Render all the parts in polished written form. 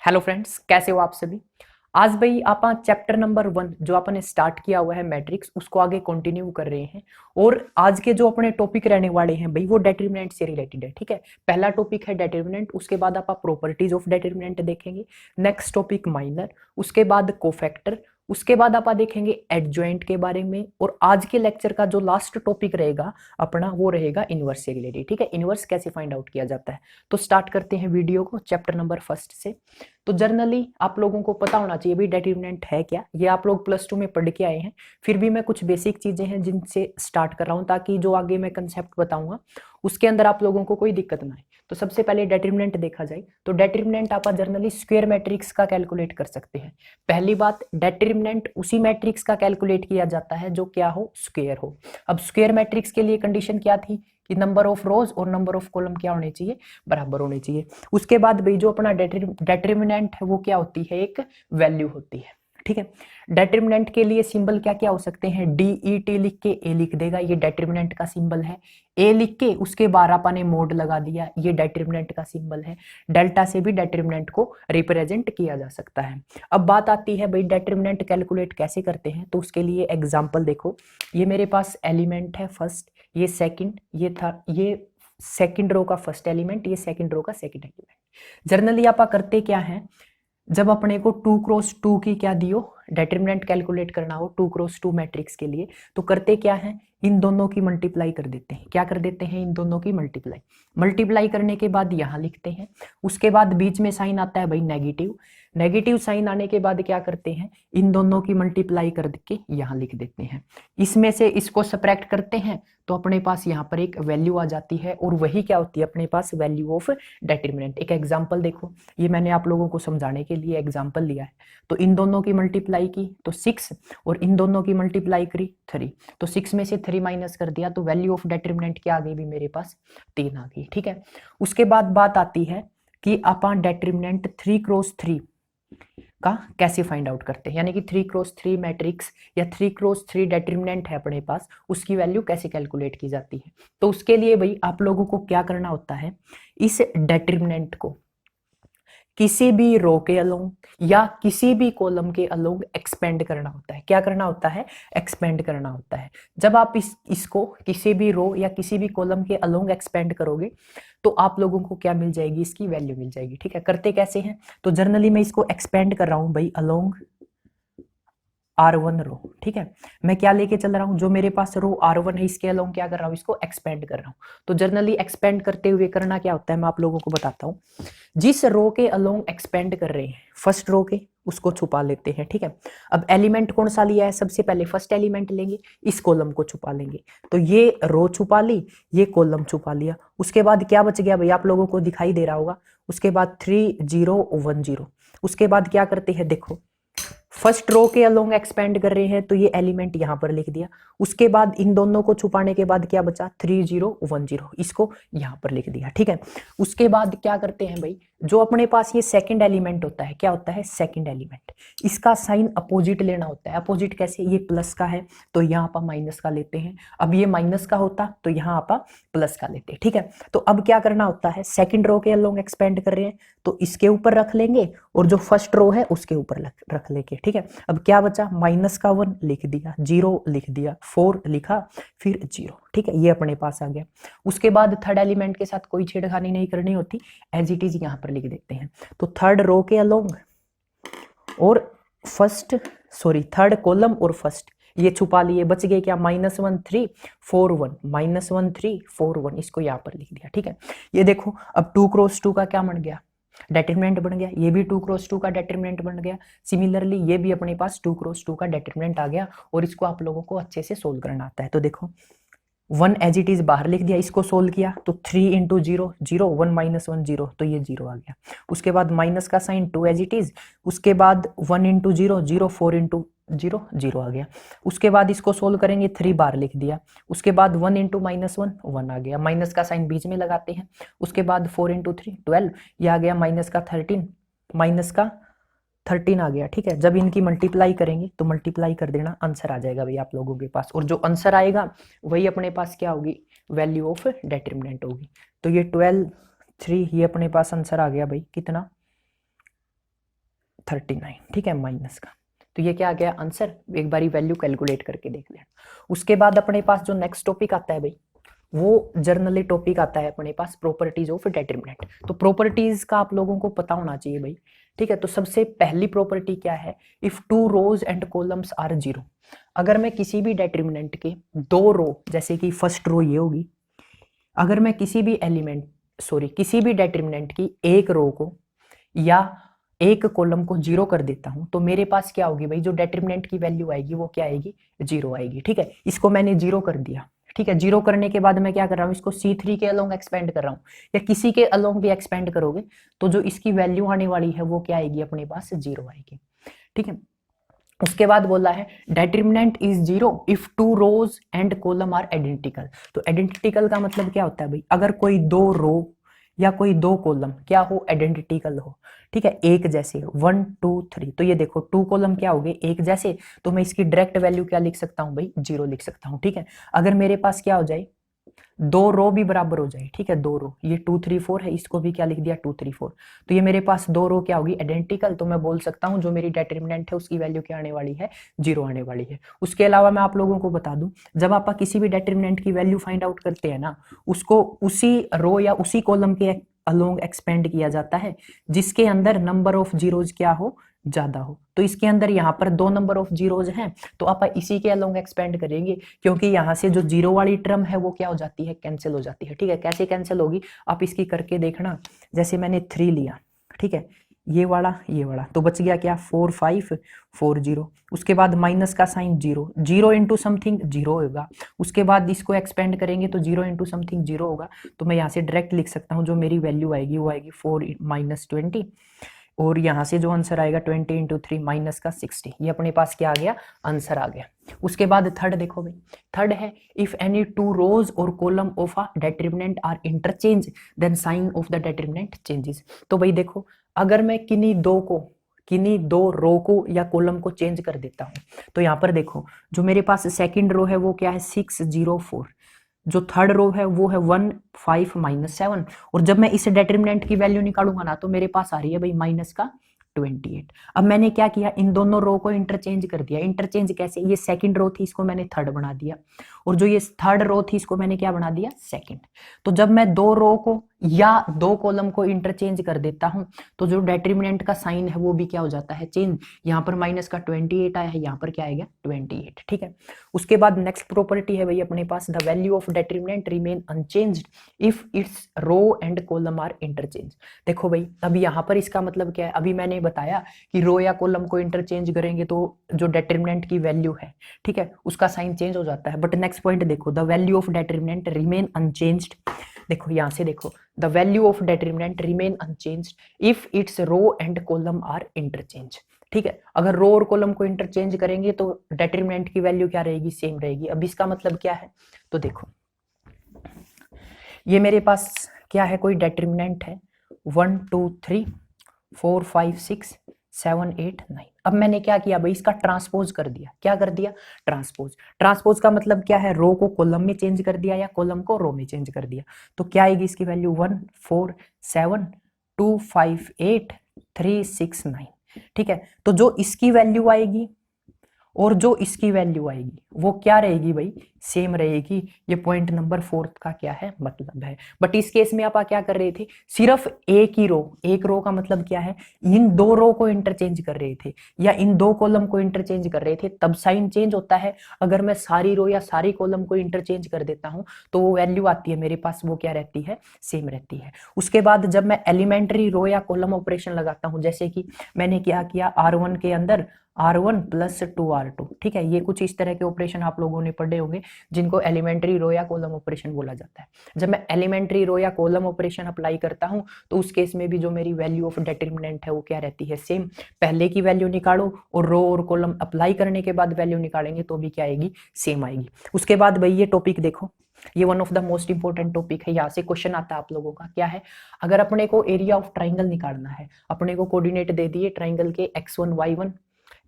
Hello friends, कैसे हो आप सभी। आज भाई आप चैप्टर नंबर 1 जो आपने स्टार्ट किया हुआ है मैट्रिक्स उसको आगे कंटिन्यू कर रहे हैं। और आज के जो अपने टॉपिक रहने वाले हैं भाई वो डिटरमिनेंट से रिलेटेड है। ठीक है, पहला टॉपिक है डिटरमिनेंट, उसके बाद आप प्रॉपर्टीज ऑफ डिटरमिनेंट देखेंगे। नेक्स्ट टॉपिक माइनर, उसके बाद कोफैक्टर, उसके बाद आप देखेंगे एडजॉइंट के बारे में। और आज के लेक्चर का जो लास्ट टॉपिक रहेगा अपना वो रहेगा इनवर्स से रिलेटेड। ठीक है, इनवर्स कैसे फाइंड आउट किया जाता है। तो स्टार्ट करते हैं वीडियो को चैप्टर नंबर 1 से। तो जनरली आप लोगों को पता होना चाहिए भाई डिटरमिनेंट है क्या। ये आप लोग +2 में पढ़ के आए हैं, फिर भी मैं कुछ बेसिक चीजें हैं जिनसे स्टार्ट कर रहा हूं ताकि जो आगे मैं कंसेप्ट बताऊंगा उसके अंदर आप लोगों को कोई दिक्कत ना आए। तो सबसे पहले डिटरमिनेंट देखा जाए तो डिटरमिनेंट आप जनरली स्क्वायर मैट्रिक्स का कैलकुलेट कर सकते हैं। पहली बात, डिटरमिनेंट उसी मैट्रिक्स का कैलकुलेट किया जाता है जो क्या हो, स्क्वायर हो। अब स्क्वायर मैट्रिक्स के लिए कंडीशन क्या थी कि नंबर ऑफ रोज और नंबर ऑफ कॉलम क्या होने चाहिए, बराबर होने चाहिए। उसके बाद भाई जो अपना डिटरमिनेंट है वो क्या होती है, एक वैल्यू होती है। ठीक है, डिटरमिनेंट के लिए सिंबल क्या क्या हो सकते हैं, DET लिख के ए लिख देगा, ये डिटरमिनेंट का सिंबल है। ए लिख के उसके बाद आपने मोड लगा दिया, ये डिटरमिनेंट का सिंबल है। डेल्टा से भी डिटरमिनेंट को रिप्रेजेंट किया जा सकता है। अब बात आती है भाई डिटरमिनेंट कैलकुलेट कैसे करते हैं, तो उसके लिए एग्जांपल देखो। ये मेरे पास एलिमेंट है फर्स्ट, ये सेकंड, ये सेकंड रो का फर्स्ट एलिमेंट, ये सेकंड रो का सेकंड एलिमेंट। जनरली आप करते क्या है, जब अपने को 2x2 की क्या दियो डिटरमिनेंट कैलकुलेट करना हो 2x2 मैट्रिक्स के लिए, तो करते क्या है, इन दोनों की मल्टीप्लाई कर देते हैं। क्या कर देते हैं, इन दोनों की मल्टीप्लाई। मल्टीप्लाई करने के बाद यहां लिखते हैं, उसके बाद बीच में साइन आता है भाई नेगेटिव। नेगेटिव साइन आने के बाद क्या करते हैं, इन दोनों की मल्टीप्लाई करके यहां लिख देते हैं। इसमें से इसको सब्ट्रैक्ट करते हैं तो अपने पास यहाँ पर एक वैल्यू आ जाती है, और वही क्या होती है अपने पास, वैल्यू ऑफ डिटरमिनेंट। एक एग्जांपल देखो, ये मैंने आप लोगों को समझाने के लिए एग्जांपल लिया है। तो इन दोनों की मल्टीप्लाई की तो 6, और इन दोनों की मल्टीप्लाई करी 3। तो 6 में से 3 माइनस कर दिया तो वैल्यू ऑफ डिटरमिनेंट क्या आ गई भी मेरे पास, 3 आ गई। ठीक है, उसके बाद बात आती है कि अपन डिटरमिनेंट 3x3 का कैसे फाइंड आउट करते हैं, यानी कि 3x3 मैट्रिक्स या 3x3 डिटरमिनेंट है अपने पास, उसकी वैल्यू कैसे कैलकुलेट की जाती है। तो उसके लिए भाई आप लोगों को क्या करना होता है, इस डिटरमिनेंट को किसी भी रो के अलोंग या किसी भी कॉलम के अलोंग एक्सपेंड करना होता है। क्या करना होता है, एक्सपेंड करना होता है। जब आप इसको किसी भी रो या किसी भी कॉलम के अलोंग एक्सपेंड करोगे तो आप लोगों को क्या मिल जाएगी, इसकी वैल्यू मिल जाएगी। ठीक है, करते कैसे हैं, तो जनरली मैं इसको एक्सपेंड कर रहा हूं भाई अलोंग R1 रो। ठीक है, मैं क्या लेके चल रहा हूं, जो मेरे पास रो R1 है इसके अलोंग क्या कर रहा हूं, इसको एक्सपेंड कर रहा हूं। तो जनरली एक्सपेंड करते हुए करना क्या होता है, मैं आप लोगों को बताता हूं। जिस रो के अलोंग एक्सपेंड कर रहे हैं फर्स्ट रो के, उसको छुपा लेते हैं। ठीक है, अब एलिमेंट कौन सा लिया है, सबसे पहले फर्स्ट एलिमेंट लेंगे, इस कॉलम को छुपा लेंगे। तो ये रो छुपा ली, ये कॉलम छुपा लिया। उसके बाद क्या बच गया भाई, आप लोगों को दिखाई दे रहा होगा। उसके बाद 3 0 1 0। उसके बाद क्या करते हैं, देखो फर्स्ट रो के अलोंग एक्सपेंड कर रहे हैं तो ये एलिमेंट यहां पर लिख दिया। उसके बाद इन दोनों को छुपाने के बाद क्या बचा, 3 0 1 0, इसको यहां पर लिख दिया। ठीक है, उसके बाद क्या करते हैं भाई, जो अपने पास ये सेकंड एलिमेंट होता है, क्या होता है सेकंड एलिमेंट, इसका साइन अपोजिट लेना होता है। अपोजिट कैसे, ये प्लस का है तो यहाँ आप माइनस का लेते हैं, अब ये माइनस का होता तो यहाँ आप प्लस का लेते हैं। ठीक है, तो अब क्या करना होता है, सेकंड रो के अलोंग एक्सपेंड कर रहे हैं तो इसके ऊपर रख लेंगे और जो फर्स्ट रो है उसके ऊपर रख लेंगे। ठीक है, अब क्या बचा, -1 लिख दिया, 0 लिख दिया, 4 लिखा, फिर 0। ठीक है, ये अपने पास आ गया। उसके बाद थर्ड एलिमेंट के साथ कोई छेड़खानी नहीं करनी होती, एज इट इज यहां पर लिख देते हैं। तो थर्ड रो के अलोंग और फर्स्ट, सॉरी थर्ड कॉलम और फर्स्ट ये छुपा लिए, बच गए क्या, -1 3 4 1, -1 3 4 1, इसको यहाँ पर लिख दिया। ठीक है, ये देखो अब 2x2 का क्या बन गया, डिटरमिनेंट बन गया। ये भी 2x2 का डिटरमिनेंट बन गया। सिमिलरली ये भी अपने पास 2x2 का डिटरमिनेंट आ गया, और इसको आप लोगों को अच्छे से सोल्व करना आता है। तो देखो 1 एज इट इज बाहर लिख दिया, इसको सोल्व किया तो 3 × 0 0, 1 - 1 0, तो ये 0 आ गया। उसके बाद माइनस का साइन 2 एज इट इज, उसके बाद 1 × 0 0, 4 × 0 0 आ गया। उसके बाद इसको सोल्व करेंगे, 3 बार लिख दिया। उसके बाद 1 × -1 1 आ गया, माइनस का साइन बीच में लगाते हैं। उसके बाद 4 × 3 12, ये आ गया माइनस का 13, माइनस का 13 आ गया। ठीक है, जब इनकी मल्टीप्लाई करेंगे तो मल्टीप्लाई कर देना, आंसर आ जाएगा भाई आप लोगों के पास, और जो आंसर आएगा वही अपने पास क्या होगी, वैल्यू ऑफ डिटरमिनेंट होगी। तो ये 12 3, ये अपने पास आंसर आ गया भाई, कितना 39, ठीक है, माइनस का। तो ये क्या आ गया आंसर, एक बारी वैल्यू कैलकुलेट करके देख लेना। उसके बाद अपने पास जो नेक्स्ट टॉपिक आता है भाई, वो जर्नली टॉपिक आता है अपने पास प्रॉपर्टीज ऑफ डेटरमिनेंट। तो प्रॉपर्टीज का आप लोगों को पता होना चाहिए भाई, ठीक है। तो सबसे पहली प्रॉपर्टी क्या है, if 2 rows and columns are 0। अगर मैं किसी भी डेटरमिनेंट के 2 रो, जैसे कि फर्स्ट रो ये होगी, अगर मैं किसी भी किसी भी डेटरमिनेंट की एक रो को या एक कॉलम को 0 कर देता हूं, तो मेरे पास क्या होगी भाई, जो डेटरमिनेंट की वैल्यू आएगी वो क्या आएगी, 0 आएगी, ठीक है। इसको मैंने 0 कर दिया, ठीक है। 0 करने के बाद मैं क्या कर रहा हूं, इसको C3 के अलोंग एक्सपेंड कर रहा हूं, या किसी के अलोंग भी एक्सपेंड करोगे तो जो इसकी वैल्यू आने वाली है वो क्या आएगी अपने पास, 0 आएगी, ठीक है। उसके बाद बोला है determinant is 0 if 2 rows and column are identical. तो आइडेंटिकल का मतलब क्या होता है भाई, अगर कोई 2 रो या कोई 2 कॉलम क्या हो, आइडेंटिकल हो, ठीक है, एक जैसे 1 2 3। तो ये देखो 2 कॉलम क्या हो गए, एक जैसे, तो मैं इसकी डायरेक्ट वैल्यू क्या लिख सकता हूं भाई, 0 लिख सकता हूं, ठीक है। अगर मेरे पास क्या हो जाए, 2 रो भी बराबर हो जाए, ठीक है, 2 रो, ये 2 3 4 है, इसको भी क्या लिख दिया 2 3 4। तो ये मेरे पास 2 रो क्या होगी, आइडेंटिकल। तो मैं बोल सकता हूं जो मेरी डेटरमिनेंट है उसकी वैल्यू क्या आने वाली है, 0 आने वाली है। उसके अलावा मैं आप लोगों को बता दूं, जब आप किसी भी डेटरमिनेंट की वैल्यू फाइंड आउट करते हैं ना, उसको उसी रो या उसी कॉलम के अलोंग एक्सपेंड किया जाता है जिसके अंदर नंबर ऑफ जीरोज क्या हो, ज्यादा हो। तो इसके अंदर यहाँ पर 2 नंबर ऑफ जीरोज हैं, तो आप इसी के अलोंग एक्सपेंड करेंगे, क्योंकि यहाँ से जो 0 वाली टर्म है वो क्या हो जाती है, कैंसिल हो जाती है, ठीक है। कैसे कैंसिल होगी आप इसकी करके देखना। जैसे मैंने 3 लिया, ठीक है, ये वाला तो बच गया क्या, 4 5 4 0। उसके बाद माइनस का साइन 0, 0 इंटू समथिंग 0 होगा। उसके बाद इसको एक्सपेंड करेंगे तो 0 इंटू समथिंग 0 होगा। तो मैं यहाँ से डायरेक्ट लिख सकता हूँ जो मेरी वैल्यू आएगी वो आएगी 4 माइनस 20, और यहाँ से जो आंसर आएगा 20 इंटू 3 माइनस का 60। ये अपने पास क्या आ गया, आंसर आ गया। उसके बाद थर्ड देखो भाई, थर्ड है इफ एनी 2 रोज और column of a determinant are interchange then sign of the determinant changes. तो भाई देखो, अगर मैं किन्हीं दो रो को या कॉलम को चेंज कर देता हूं, तो यहाँ पर देखो जो मेरे पास सेकंड रो है वो क्या है 6 0 4, जो थर्ड रो है वो है 1 5 माइनस 7, और जब मैं इस डेटरमिनेंट की वैल्यू निकालूंगा ना तो मेरे पास आ रही है भाई माइनस का 28। अब मैंने क्या किया, इन दोनों रो को इंटरचेंज कर दिया। इंटरचेंज कैसे, ये सेकंड रो थी इसको मैंने थर्ड बना दिया, और जो ये थर्ड रो थी इसको मैंने क्या बना दिया, सेकंड। तो जब मैं 2 रो को या 2 कॉलम को इंटरचेंज कर देता हूं तो जो डेटरमिनेंट का साइन है वो भी क्या हो जाता है, चेंज। यहाँ पर माइनस का 28 आया है, यहाँ पर क्या आएगा 28, ठीक है। उसके बाद नेक्स्ट प्रॉपर्टी है भाई अपने पास, the value of determinant remain unchanged if its row and column are interchange. देखो भाई अब यहाँ पर इसका मतलब क्या है, अभी मैंने बताया कि रो या कॉलम को इंटरचेंज करेंगे तो जो डेटरमिनेंट की वैल्यू है, ठीक है, उसका साइन चेंज हो जाता है। बट नेक्स्ट पॉइंट देखो, the value of determinant remain unchanged. देखो यहां से देखो, the value of determinant remain unchanged if its row and column are interchange, ठीक है। अगर रो और कॉलम को इंटरचेंज करेंगे तो डेटरमिनेंट की वैल्यू क्या रहेगी, सेम रहेगी। अब इसका मतलब क्या है, तो देखो ये मेरे पास क्या है, कोई डेटरमिनेंट है 1 2 3 4 5 6 7 8 9। अब मैंने क्या किया भाई, इसका ट्रांसपोज कर दिया। क्या कर दिया, ट्रांसपोज का मतलब क्या है, रो को कॉलम में चेंज कर दिया या कॉलम को रो में चेंज कर दिया। तो क्या आएगी इसकी वैल्यू 1 4 7 2 5 8 3 6 9, ठीक है। तो जो इसकी वैल्यू आएगी और जो इसकी वैल्यू आएगी वो क्या रहेगी भाई, सेम रहेगी। ये पॉइंट नंबर 4 का क्या है मतलब है। बट इस केस में आप क्या कर रहे थे, सिर्फ एक रो का मतलब क्या है, इन 2 रो को इंटरचेंज कर रहे थे या इन 2 कॉलम को इंटरचेंज कर रहे थे, तब साइन चेंज होता है। अगर मैं सारी रो या सारी कॉलम को इंटरचेंज कर देता हूं तो वो वैल्यू आती है मेरे पास, वो क्या रहती है, सेम रहती है। उसके बाद जब मैं एलिमेंट्री रो या कॉलम ऑपरेशन लगाता हूं, जैसे कि मैंने क्या किया, R1 के अंदर R1 प्लस 2R2, ठीक है। ये कुछ इस तरह के ऑपरेशन आप लोगों ने पढ़े होंगे जिनको एलिमेंट्री रो या कॉलम ऑपरेशन बोला जाता है। जब मैं एलिमेंट्री रो या कॉलम ऑपरेशन अप्लाई करता हूं तो उस केस में भी जो मेरी वैल्यू ऑफ डेटरमिनेंट है वो क्या रहती है, सेम। पहले की वैल्यू निकालो और रो और कॉलम अप्लाई करने के बाद वैल्यू निकालेंगे तो भी क्या आएगी, सेम आएगी। उसके बाद भाई ये टॉपिक देखो, ये one of the most important topic है। यहाँ से क्वेश्चन आता है आप लोगों का, क्या है, अगर अपने को एरिया ऑफ ट्राइंगल निकालना है, अपने को कोऑर्डिनेट दे दिए ट्राइंगल के x1 y1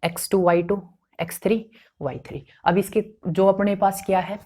x2 y2 x3 y3। अब इसके जो अपने पास क्या है,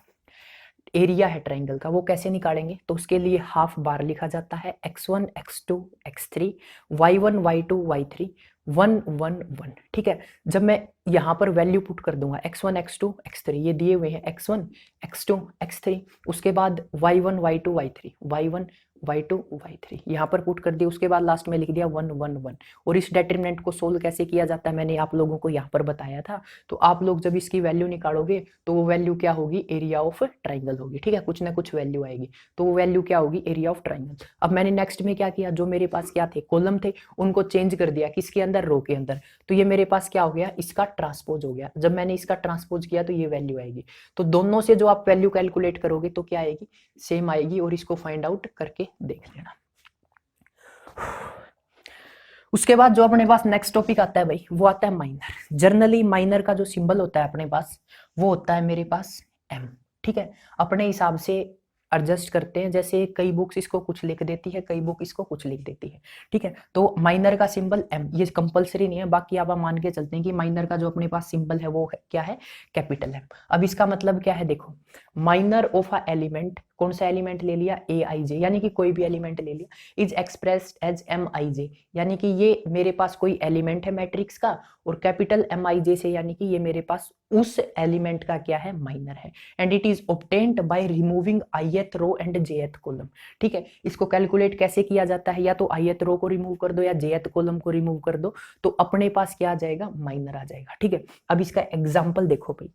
एरिया है ट्राइंगल का, वो कैसे निकालेंगे, तो उसके लिए हाफ बार लिखा जाता है, x1 x2 x3 y1 y2 y3 1 1 1, ठीक है। जब मैं यहाँ पर वैल्यू पुट कर दूंगा x1 x2 x3, ये दिए हुए हैं x1 x2 x3, उसके बाद y1 y2 y3 y1 y2 y3 यहाँ पर पुट कर दिया, उसके बाद लास्ट में लिख दिया 1 1 1। और इस डिटरमिनेंट को सोल्व कैसे किया जाता है मैंने आप लोगों को यहाँ पर बताया था। तो आप लोग जब इसकी वैल्यू निकालोगे तो वो वैल्यू क्या होगी, एरिया ऑफ ट्राइंगल होगी, ठीक है। कुछ ना कुछ वैल्यू आएगी, तो वो वैल्यू क्या होगी, एरिया ऑफ ट्राइंगल। अब मैंने नेक्स्ट में क्या किया, जो मेरे पास क्या थे, कॉलम थे, उनको चेंज कर दिया किसके अंदर, रो के अंदर। तो ये मेरे पास क्या हो गया, इसका ट्रांसपोज हो गया। जब मैंने इसका ट्रांसपोज किया तो ये वैल्यू आएगी। तो दोनों से जो आप वैल्यू कैलकुलेट करोगे तो क्या आएगी, सेम आएगी। और इसको फाइंड आउट करके देख लेना। उसके बाद जो अपने पास नेक्स्ट टॉपिक आता है भाई, वो आता है माइनर। जनरली माइनर का जो सिंबल होता है अपने पास, वो होता है मेरे पास एम, ठीक है। अपने हिसाब से एडजस्ट करते हैं, जैसे कई बुक्स इसको कुछ लिख देती है, कई बुक इसको कुछ लिख देती है, ठीक है। तो माइनर का सिंबल एम, ये कंपलसरी नहीं है, बाकी आप मान के चलते हैं कि माइनर का जो अपने पास सिंबल है वो क्या है, कैपिटल एम। अब इसका मतलब क्या है, देखो माइनर ऑफ अ एलिमेंट, कौन सा एलिमेंट ले लिया, ए आई जे, यानी कि कोई भी एलिमेंट ले लिया, इज एक्सप्रेस्ड एज एम आई जे, यानी कि ये मेरे पास कोई एलिमेंट है मैट्रिक्स का, और कैपिटल एम आई जे से यानी कि ये मेरे पास उस एलिमेंट का क्या है, माइनर है। And it is obtained by removing ith row and jth column, ठीक है। इसको कैलकुलेट कैसे किया जाता है, या तो ith रो को रिमूव कर दो या jth कॉलम को रिमूव कर दो, तो अपने पास क्या आ जाएगा, माइनर आ जाएगा, ठीक है। अब इसका एग्जाम्पल देखो भाई,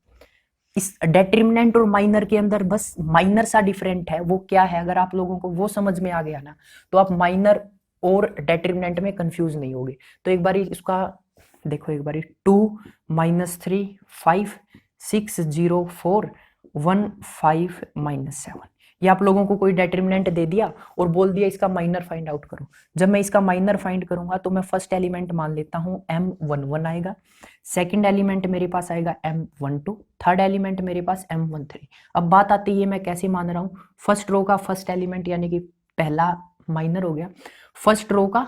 इस डेटरमिनेंट और माइनर के अंदर बस माइनर सा डिफरेंट है, वो क्या है, अगर आप लोगों को वो समझ में आ गया ना, तो आप माइनर और डेटरमिनेंट में कंफ्यूज नहीं होगे। तो एक बार इसका देखो, एक बार 2 -3 5 6 0 4 1 5 -7, ये आप लोगों को कोई डेटरमिनेंट दे दिया और बोल दिया इसका माइनर फाइंड आउट करो। जब मैं इसका माइनर फाइंड करूंगा तो मैं फर्स्ट एलिमेंट मान लेता हूं M11 आएगा, सेकंड एलिमेंट मेरे पास आएगा M12, थर्ड एलिमेंट मेरे पास M13। अब बात आती है मैं कैसे मान रहा हूं, फर्स्ट रो का फर्स्ट एलिमेंट यानी कि पहला माइनर हो गया, फर्स्ट रो का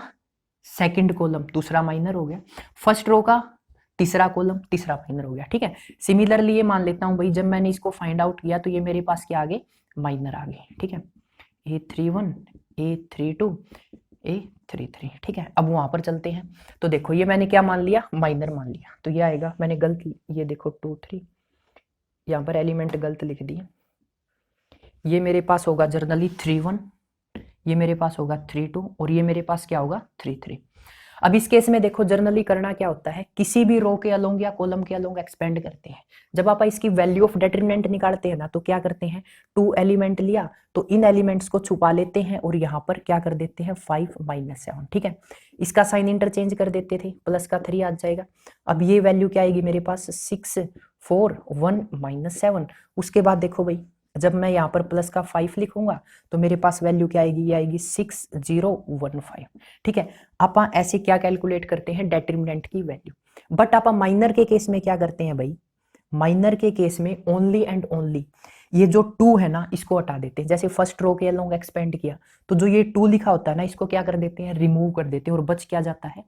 सेकंड कॉलम दूसरा माइनर हो गया, फर्स्ट रो का तीसरा कॉलम तीसरा माइनर हो गया, ठीक है। सिमिलरली ये मान लेता हूं भाई, जब मैंने इसको फाइंड आउट किया तो ये मेरे पास क्या आ गए, माइनर आ गए, ठीक है। A31 A32 A33, ठीक है। अब वहां पर चलते हैं, तो देखो ये मैंने क्या मान लिया, माइनर मान लिया, तो ये आएगा, मैंने गलत, ये देखो 2 3 यहाँ पर एलिमेंट गलत लिख दिए, ये मेरे पास होगा जर्नली 3 1, ये मेरे पास होगा 3 2, और ये मेरे पास क्या होगा 3 3। अब इस केस में देखो जर्नली करना क्या होता है, किसी भी रो के अलोंग या कॉलम के अलोंग एक्सपेंड करते हैं। जब आप इसकी वैल्यू ऑफ डिटरमिनेंट निकालते हैं ना, तो क्या करते हैं, 2 एलिमेंट लिया तो इन एलिमेंट्स को छुपा लेते हैं और यहाँ पर क्या कर देते हैं 5 -7, ठीक है। इसका साइन इंटरचेंज कर देते थे, प्लस का 3 आ जाएगा। अब ये वैल्यू क्या आएगी मेरे पास 6 4 1 -7। उसके बाद देखो भाई, जब मैं यहाँ पर प्लस का 5 लिखूंगा तो मेरे पास वैल्यू क्या आएगी, ये आएगी 6 0 1 5, ठीक है। आप ऐसे क्या कैलकुलेट करते हैं, डिटरमिनेंट की वैल्यू। बट आप माइनर के केस में क्या करते हैं भाई, माइनर के केस में ओनली एंड ओनली ये जो 2 है ना, इसको हटा देते हैं। जैसे फर्स्ट रो के अलोंग एक्सपेंड किया तो जो ये 2 लिखा होता है ना, इसको क्या कर देते हैं, रिमूव कर देते हैं, और बच क्या जाता है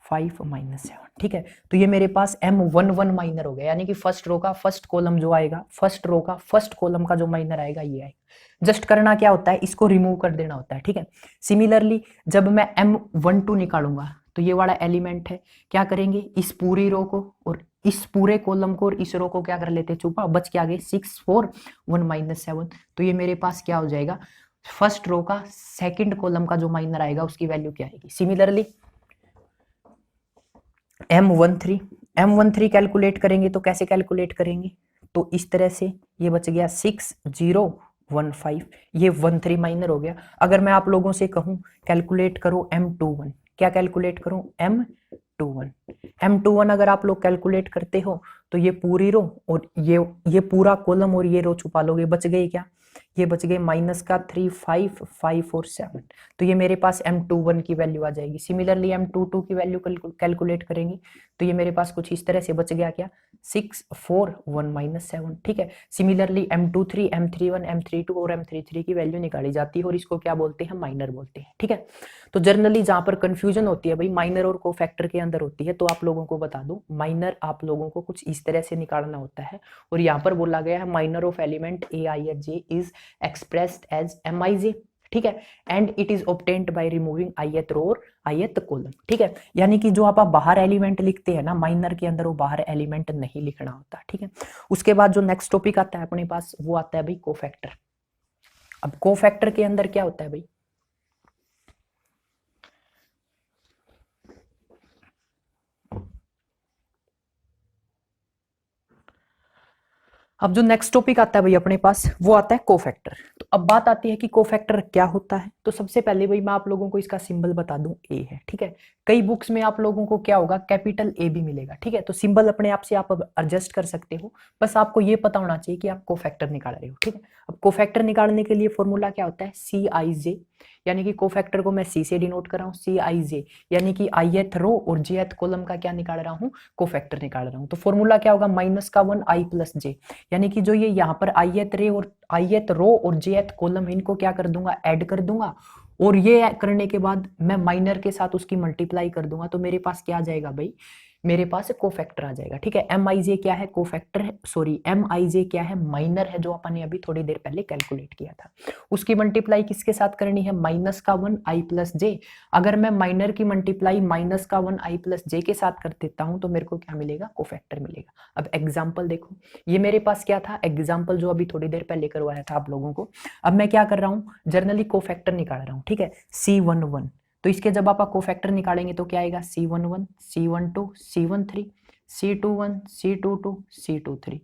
5 -7, ठीक है। तो ये मेरे पास M11 माइनर हो गया, यानी कि फर्स्ट रो का फर्स्ट कॉलम जो आएगा, फर्स्ट रो का फर्स्ट कॉलम का जो माइनर आएगा ये आएगा। जस्ट करना क्या होता है, इसको रिमूव कर देना होता है, ठीक है। सिमिलरली जब मैं M12 निकालूंगा तो ये वाला एलिमेंट है, क्या करेंगे, इस पूरी रो को और इस पूरे कॉलम को और इस रो को क्या कर लेते हैं, छुपा, बच के आगे 6 4 1 -7। तो ये मेरे पास क्या हो जाएगा, फर्स्ट रो का सेकंड कॉलम का जो माइनर आएगा उसकी वैल्यू क्या आएगी। सिमिलरली M13 कैलकुलेट करेंगे तो कैसे कैलकुलेट करेंगे, तो इस तरह से ये बच गया 6 0 1 5, ये 13 माइनर हो गया। अगर मैं आप लोगों से कहूं कैलकुलेट करो M21, क्या कैलकुलेट करूं, M21 अगर आप लोग कैलकुलेट करते हो तो ये पूरी रो और ये पूरा कॉलम और ये रो छुपा लोगे, बच गई क्या, ये बच गए माइनस का 3 5 5 और 7। तो ये मेरे पास M21 की वैल्यू आ जाएगी। सिमिलरली M22 की वैल्यू कैलकुलेट करेंगे तो ये मेरे पास कुछ इस तरह से बच गया, क्या 6 4 1 -7, ठीक है। सिमिलरली M23 M31 M32 और M33 की वैल्यू निकाली जाती है और इसको क्या बोलते हैं, माइनर बोलते हैं, ठीक है। तो जनरली जहां पर कंफ्यूजन होती है भाई माइनर और कोफैक्टर के अंदर होती है, तो आप लोगों को बता दूं, माइनर आप लोगों को कुछ इस तरह से निकालना होता है, और यहाँ पर बोला गया है minor of element AIJ is expressed as MIJ, ठीक है। And it is obtained by removing ith row और ith कॉलम, ठीक है। यानी कि जो आप बाहर एलिमेंट लिखते हैं ना माइनर के अंदर, वो बाहर एलिमेंट नहीं लिखना होता, ठीक है। उसके बाद जो नेक्स्ट टॉपिक आता है अपने पास वो आता है भाई कोफैक्टर। अब कोफैक्टर के अंदर क्या होता है भाई, अब जो नेक्स्ट टॉपिक आता है भाई अपने पास वो आता है कोफैक्टर। तो अब बात आती है कि कोफैक्टर क्या होता है। तो सबसे पहले भाई मैं आप लोगों को इसका सिंबल बता दूं, ए है, ठीक है। कई बुक्स में आप लोगों को क्या होगा, कैपिटल ए भी मिलेगा, ठीक है। तो सिंबल अपने आप से आप एडजस्ट कर सकते हो, बस आपको ये पता होना चाहिए कि आप कोफैक्टर निकाल रहे हो, ठीक है। अब कोफैक्टर निकालने के लिए फॉर्मूला क्या होता है, CIJ, यानी कि कोफैक्टर को मैं C से डिनोट कर रहा हूँ, CIJ, यानी कि ith रो और jth कॉलम का क्या निकाल रहा हूँ, कोफैक्टर निकाल रहा हूँ। तो फॉर्मूला क्या होगा, -1 i + j, यानी कि जो ये यहाँ पर ith रे और ith रो और jth कॉलम, इनको क्या कर दूंगा, ऐड कर दूंगा, और ये करने के बाद मैं माइनर के साथ उसकी मल्टीप्लाई कर दूंगा, तो मेरे पास क्या आ जाएगा भाई, मेरे पास कोफैक्टर आ जाएगा, ठीक है। Mij क्या है, कोफैक्टर है, सॉरी Mij क्या है, माइनर है, जो अपन ने अभी थोड़ी देर पहले कैलकुलेट किया था। उसकी मल्टीप्लाई किसके साथ करनी है, -1 i + j। अगर मैं माइनर की मल्टीप्लाई -1 i + j के साथ कर देता हूं तो मेरे को क्या मिलेगा, कोफैक्टर मिलेगा। अब एग्जाम्पल देखो, ये मेरे पास क्या था, एग्जाम्पल जो अभी थोड़ी देर पहले करवाया था आप लोगों को। अब मैं क्या कर रहा हूँ, जर्नली कोफैक्टर निकाल रहा हूँ, ठीक है, C11। तो इसके जब आप कोफैक्टर निकालेंगे तो क्या आएगा, C11, C12, C13, C21, C22, C23,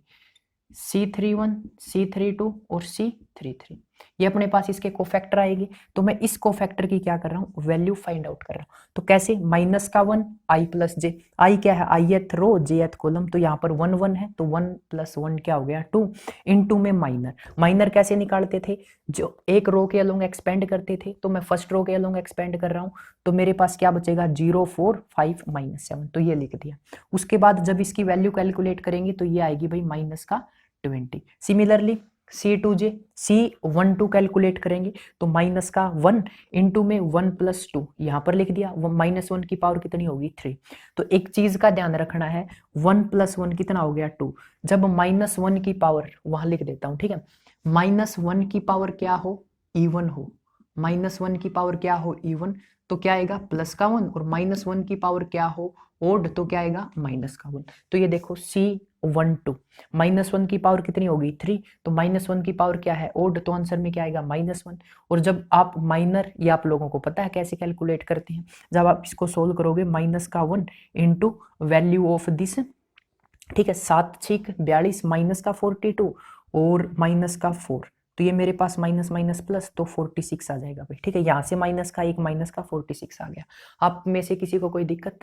C31, C32 और C33, ये अपने पास इसके कोफैक्टर आएगी। तो मैं इस कोफैक्टर की क्या कर रहा हूँ, वैल्यू फाइंड आउट कर रहा हूँ। तो कैसे, -1 i + j, i क्या है, ith रो jth कॉलम, तो यहाँ पर 1 1 है, तो 1 + 1 क्या हो गया, 2, इनटू में माइनर कैसे निकालते थे, जो एक रो के अलोंग एक्सपेंड करते थे, तो मैं फर्स्ट रो के अलोंग एक्सपेंड कर रहा हूँ, तो मेरे पास क्या बचेगा, 0 4 5 -7, तो ये लिख दिया। उसके बाद जब इसकी वैल्यू कैलकुलेट करेंगे तो ये आएगी भाई -20। सिमिलरली C2J, C12 कैलकुलेट करेंगे तो -1 इंटू में 1 + 2, यहाँ पर लिख दिया, -1 की पावर कितनी होगी, 3। तो एक चीज का ध्यान रखना है, 1 + 1 कितना हो गया, 2। जब -1 की पावर, वहां लिख देता हूं, ठीक है, -1 की पावर क्या हो, इवन हो, -1 की पावर क्या हो, इवन, तो क्या आएगा, प्लस का 1, और -1 की पावर क्या हो, ओड, तो क्या आएगा, माइनस का 1। तो ये देखो C12, -1 की पावर कितनी होगी, 3, तो -1 की पावर क्या है, ओड, तो आंसर में क्या आएगा, -1। और जब आप माइनर, ये आप लोगों को पता है कैसे कैलकुलेट करते हैं, जब आप इसको सोल्व करोगे, -1 इंटू वैल्यू ऑफ दिस, ठीक है, 7 6 42, -42 और -4, तो ये मेरे पास माइनस माइनस प्लस, तो 46 आ जाएगा भाई, ठीक है। यहाँ से माइनस का 1, माइनस का 46 आ गया। आप में से किसी को कोई दिक्कत,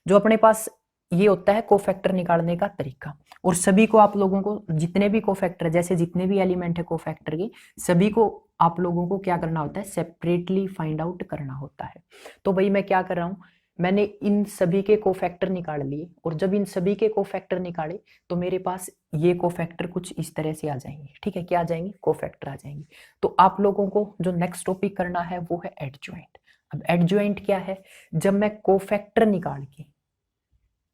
जो अपने पास ये होता है कोफैक्टर निकालने का तरीका। और सभी को आप लोगों को, जितने भी कोफैक्टर, जैसे जितने भी एलिमेंट है कोफैक्टर के, सभी को आप लोगों को क्या करना होता है, सेपरेटली फाइंड आउट करना होता है। तो भाई मैं क्या कर रहा हूँ, मैंने इन सभी के कोफैक्टर निकाल लिए, और जब इन सभी के कोफैक्टर निकाले तो मेरे पास ये कोफैक्टर कुछ इस तरह से आ जाएंगे, ठीक है, क्या आ जाएंगे, कोफैक्टर आ जाएंगे। तो आप लोगों को जो नेक्स्ट टॉपिक करना है वो है एडजॉइंट। अब एडजॉइंट क्या है, जब मैं कोफैक्टर निकाल के,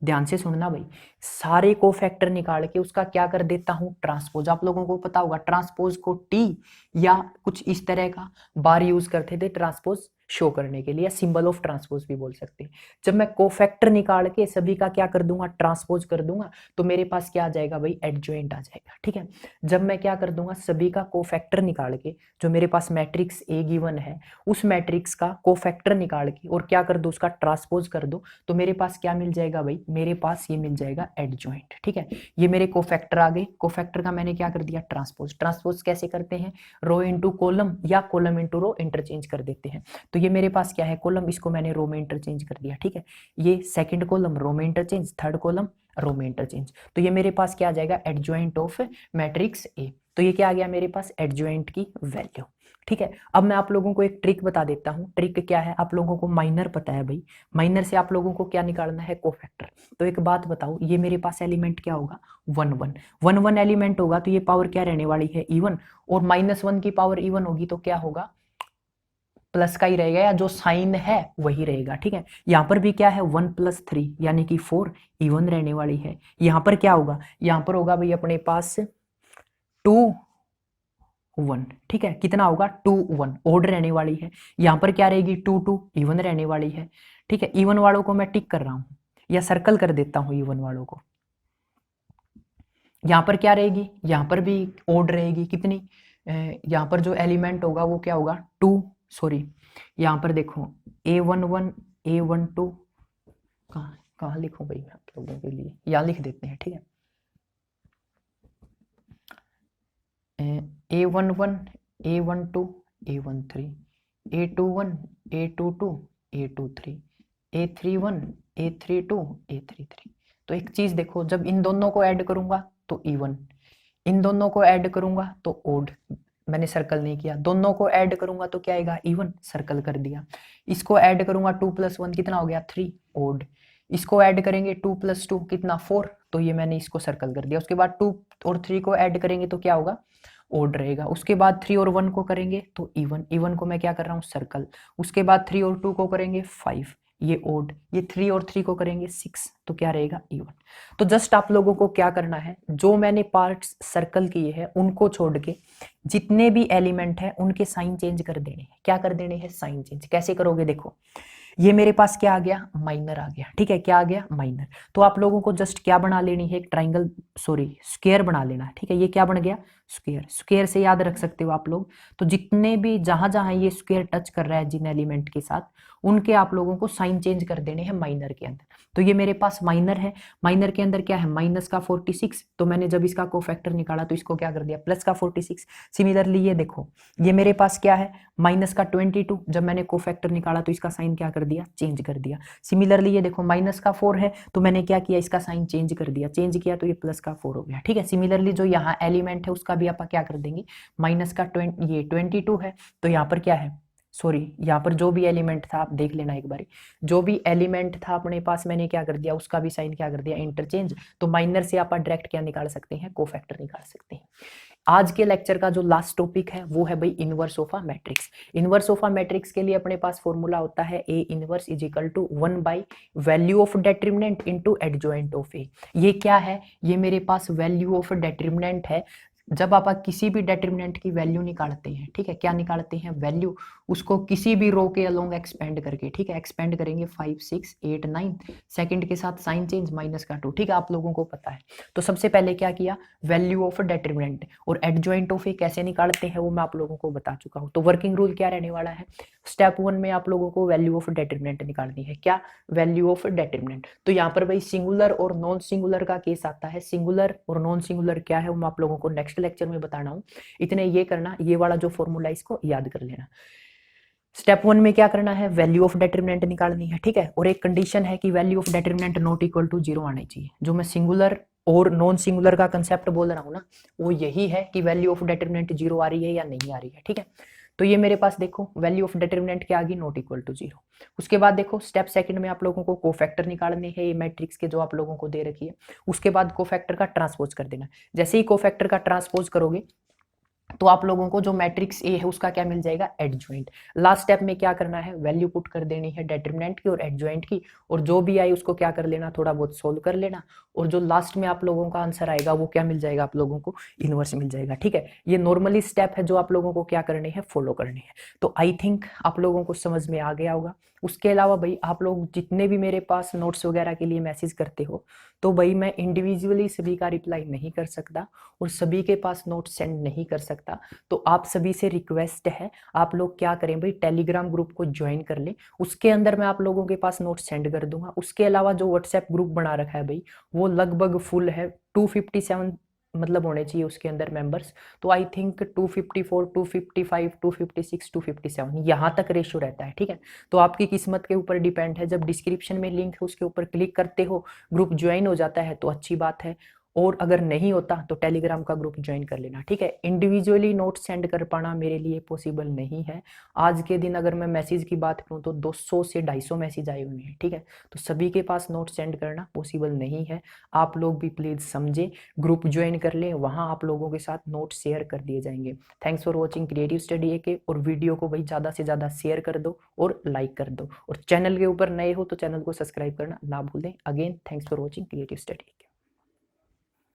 ध्यान से सुनना भाई, सारे कोफैक्टर निकाल के उसका क्या कर देता हूं, ट्रांसपोज। आप लोगों को पता होगा ट्रांसपोज को टी या कुछ इस तरह का बार यूज करते थे ट्रांसपोज शो करने के लिए, या सिंबल ऑफ ट्रांसपोज भी बोल सकते हैं। जब मैं कोफैक्टर निकाल के सभी का क्या कर दूंगा, ट्रांसपोज कर दूंगा, तो मेरे पास क्या आ जाएगा भाई, एडजॉइंट आ जाएगा, ठीक है। जब मैं क्या कर दूंगा, सभी का कोफैक्टर निकाल के, जो मेरे पास मैट्रिक्स ए गिवन है, उस मैट्रिक्स का कोफैक्टर निकाल के और क्या कर दो, उसका ट्रांसपोज कर दो, तो मेरे पास क्या मिल जाएगा भाई, मेरे पास ये मिल जाएगा एडजॉइंट, ठीक है। ये मेरे कोफैक्टर आ गए, कोफैक्टर का मैंने क्या कर दिया, ट्रांसपोज। ट्रांसपोज कैसे करते हैं, रो इंटू कॉलम या कॉलम इंटू रो इंटरचेंज कर देते हैं। तो ये मेरे पास क्या है, कॉलम, इसको मैंने रो में इंटरचेंज कर दिया, ठीक है। ये सेकंड कॉलम रो में इंटरचेंज, थर्ड कॉलम रो में इंटरचेंज, तो ये मेरे पास क्या आ जाएगा, एडजॉइंट ऑफ मैट्रिक्स ए। तो ये क्या आ गया मेरे पास, एडजॉइंट की वैल्यू, ठीक है। अब मैं आप लोगों को एक ट्रिक बता देता हूं। ट्रिक क्या है, आप लोगों को माइनर पता है भाई, माइनर से आप लोगों को क्या निकालना है, कोफैक्टर। तो एक बात बताओ, ये मेरे पास एलिमेंट क्या होगा, 1 1 1 1 एलिमेंट होगा, तो ये पावर क्या रहने वाली है, इवन, और -1 की पावर इवन होगी तो क्या होगा, प्लस का ही रहेगा, या जो साइन है वही रहेगा, ठीक है। यहाँ पर भी क्या है, 1 + 3 यानी कि 4 इवन रहने वाली है। यहाँ पर क्या होगा, यहाँ पर होगा भाई अपने पास 2 1, ठीक है, कितना होगा 2 1, ऑड रहने वाली है। यहाँ पर क्या रहेगी 2 2, इवन रहने वाली है, ठीक है। इवन वालों को मैं टिक कर रहा हूँ या सर्कल कर देता हूँ इवन वालों को। यहाँ पर क्या रहेगी, यहाँ पर भी ऑड रहेगी, कितनी, यहाँ पर जो एलिमेंट होगा वो क्या होगा 2, सॉरी यहाँ पर देखो A11 A12, कहाँ कहाँ लिखूं भाई मैं आप लोगों के लिए, यहाँ लिख देते हैं, ठीक है। A11 A12 A13 A21 A22 A23 A31 A32 A33। तो एक चीज देखो, जब इन दोनों को ऐड करूंगा तो इवन, इन दोनों को ऐड करूंगा तो ओड, मैंने सर्कल नहीं किया। दोनों को ऐड करूंगा तो क्या आएगा इवन, सर्कल कर दिया। इसको ऐड करूंगा 2 + 1 कितना हो गया 3, ओड। इसको ऐड करेंगे 2 + 2 कितना 4, तो ये मैंने इसको सर्कल कर दिया। उसके बाद 2 और 3 को ऐड करेंगे तो क्या होगा ओड रहेगा। उसके बाद 3 और 1 को करेंगे तो इवन, इवन को मैं क्या कर रहा हूँ सर्कल। उसके बाद 3 और 2 को करेंगे 5, ये ओड। ये 3 और 3 को करेंगे 6, तो क्या रहेगा इवन। तो जस्ट आप लोगों को क्या करना है, जो मैंने पार्ट्स सर्कल किए हैं उनको छोड़ के जितने भी एलिमेंट है उनके साइन चेंज कर देने हैं। क्या कर देने हैं, साइन चेंज। कैसे करोगे, देखो ये मेरे पास क्या आ गया, माइनर आ गया, ठीक है। क्या आ गया, माइनर। तो आप लोगों को जस्ट क्या बना लेनी है, एक ट्राइंगल, सॉरी स्क्वायर बना लेना है, ठीक है। ये क्या बन गया, स्क्वायर। स्क्वायर से याद रख सकते हो आप लोग। तो जितने भी जहां जहां ये स्क्वायर टच कर रहा है जिन एलिमेंट के साथ, उनके आप लोगों को साइन चेंज कर देने हैं माइनर के अंदर। तो ये मेरे पास माइनर है, माइनर के अंदर क्या है, माइनस का 46। तो मैंने जब इसका कोफैक्टर निकाला तो इसको क्या कर दिया, प्लस का 46। सिमिलरली ये देखो, ये मेरे पास क्या है, माइनस का 22। जब मैंने कोफैक्टर निकाला तो इसका साइन क्या कर दिया, चेंज कर दिया। सिमिलरली ये देखो माइनस का 4 है, तो मैंने क्या किया, इसका साइन चेंज कर दिया। चेंज किया तो ये प्लस का 4 हो गया, ठीक है। सिमिलरली जो यहाँ एलिमेंट है उसका भी आप क्या कर देंगे, माइनस का 22 है, तो यहाँ पर क्या है, सॉरी यहाँ पर जो भी एलिमेंट था आप देख लेना एक बारी, जो भी एलिमेंट था अपने पास मैंने क्या कर दिया, उसका भी साइन क्या कर दिया, इंटरचेंज। तो माइनर से आप डायरेक्ट क्या निकाल सकते हैं, कोफैक्टर निकाल सकते हैं। आज के लेक्चर का जो लास्ट टॉपिक है वो है भाई inverse of a matrix. Inverse of a matrix के लिए अपने पास फॉर्मूला होता है A inverse is equal to 1/वैल्यू of determinant into adjoint of A। ये क्या है, ये मेरे पास वैल्यू ऑफ डेटरमिनेंट है। जब आप किसी भी डेटरमिनेंट की वैल्यू निकालते हैं, ठीक है, क्या निकालते हैं, वैल्यू, उसको किसी भी रो के अलोंग एक्सपेंड करके, ठीक है, एक्सपेंड करेंगे 5 6 8 9 सेकंड के साथ साइन चेंज माइनस का 2, ठीक है, आप लोगों को पता है। तो सबसे पहले क्या किया, वैल्यू ऑफ डेटरमिनेंट, और एडजॉइंट ऑफ ए कैसे निकालते हैं वो मैं आप लोगों को बता चुका हूं। तो वर्किंग रूल क्या रहने वाला है, स्टेप 1 में आप लोगों को वैल्यू ऑफ डेटरमिनेंट निकालनी है। क्या, वैल्यू ऑफ डेटरमिनेंट। तो यहाँ पर भाई सिंगुलर और नॉन सिंगुलर का केस आता है। सिंगुलर और नॉन सिंगुलर क्या है वो मैं आप लोगों को नेक्स्ट लेक्चर में बताना हूँ। इतने ये करना, ये वाला जो फॉर्मूला इसको याद कर लेना। स्टेप 1 में क्या करना है, वैल्यू ऑफ डेटरमिनेंट निकालनी है, ठीक है। और एक कंडीशन है कि value of determinant not equal to 0 आनी चाहिए। जो मैं सिंगुलर और नॉन सिंगुलर का कंसेप्ट बोल रहा हूँ ना, वो यही है कि वैल्यू ऑफ डेटरमिनेंट 0 आ रही है या नहीं आ रही है, ठीक है। तो ये मेरे पास देखो वैल्यू ऑफ डेटरमिनेंट क्या आ गई, नॉट इक्वल टू 0। उसके बाद देखो स्टेप सेकंड में आप लोगों को कोफैक्टर निकालने हैं, ये मैट्रिक्स के जो आप लोगों को दे रखी है। उसके बाद कोफैक्टर का ट्रांसपोज कर देना। जैसे ही कोफैक्टर का ट्रांसपोज करोगे तो आप लोगों को जो मैट्रिक्स ए है उसका क्या मिल जाएगा, एडजॉइंट। लास्ट स्टेप में क्या करना है, वैल्यू पुट कर देनी है डेटरमिनेंट की और एडजॉइंट की, और जो भी आई उसको क्या कर लेना, थोड़ा बहुत सोल्व कर लेना, और जो लास्ट में आप लोगों का आंसर आएगा वो क्या मिल जाएगा, आप लोगों को इनवर्स मिल जाएगा, ठीक है। ये नॉर्मली स्टेप है जो आप लोगों को क्या करनी है, फॉलो करनी है। तो आई थिंक आप लोगों को समझ में आ गया होगा। उसके अलावा भाई आप लोग जितने भी मेरे पास नोट्स वगैरह के लिए मैसेज करते हो, तो भाई मैं इंडिविजुअली सभी का रिप्लाई नहीं कर सकता और सभी के पास नोट सेंड नहीं कर सकता। तो आप सभी से रिक्वेस्ट है, आप लोग क्या करें भाई, टेलीग्राम ग्रुप को ज्वाइन कर लें। उसके अंदर मैं आप लोगों के पास नोट सेंड कर दूंगा। उसके अलावा जो व्हाट्सएप ग्रुप बना रखा है भाई, वो लगभग फुल है। 257 मतलब होने चाहिए उसके अंदर मेंबर्स। तो आई थिंक 254 255 256 257 यहाँ तक रेशियो रहता है, ठीक है। तो आपकी किस्मत के ऊपर डिपेंड है। जब डिस्क्रिप्शन में लिंक है उसके ऊपर क्लिक करते हो, ग्रुप ज्वाइन हो जाता है तो अच्छी बात है, और अगर नहीं होता तो टेलीग्राम का ग्रुप ज्वाइन कर लेना, ठीक है। इंडिविजुअली नोट सेंड कर पाना मेरे लिए पॉसिबल नहीं है। आज के दिन अगर मैं मैसेज की बात करूं तो 200 से 250 मैसेज आए हुए हैं, ठीक है। तो सभी के पास नोट सेंड करना पॉसिबल नहीं है। आप लोग भी प्लीज समझे, ग्रुप ज्वाइन कर ले, वहां आप लोगों के साथ नोट शेयर कर दिए जाएंगे। Thanks for watching creative study AK, और वीडियो को भाई ज़्यादा से ज़्यादा शेयर कर दो और लाइक कर दो, और चैनल के ऊपर नए हो तो चैनल को सब्सक्राइब करना ना भूलें। Again thanks for watching creative study.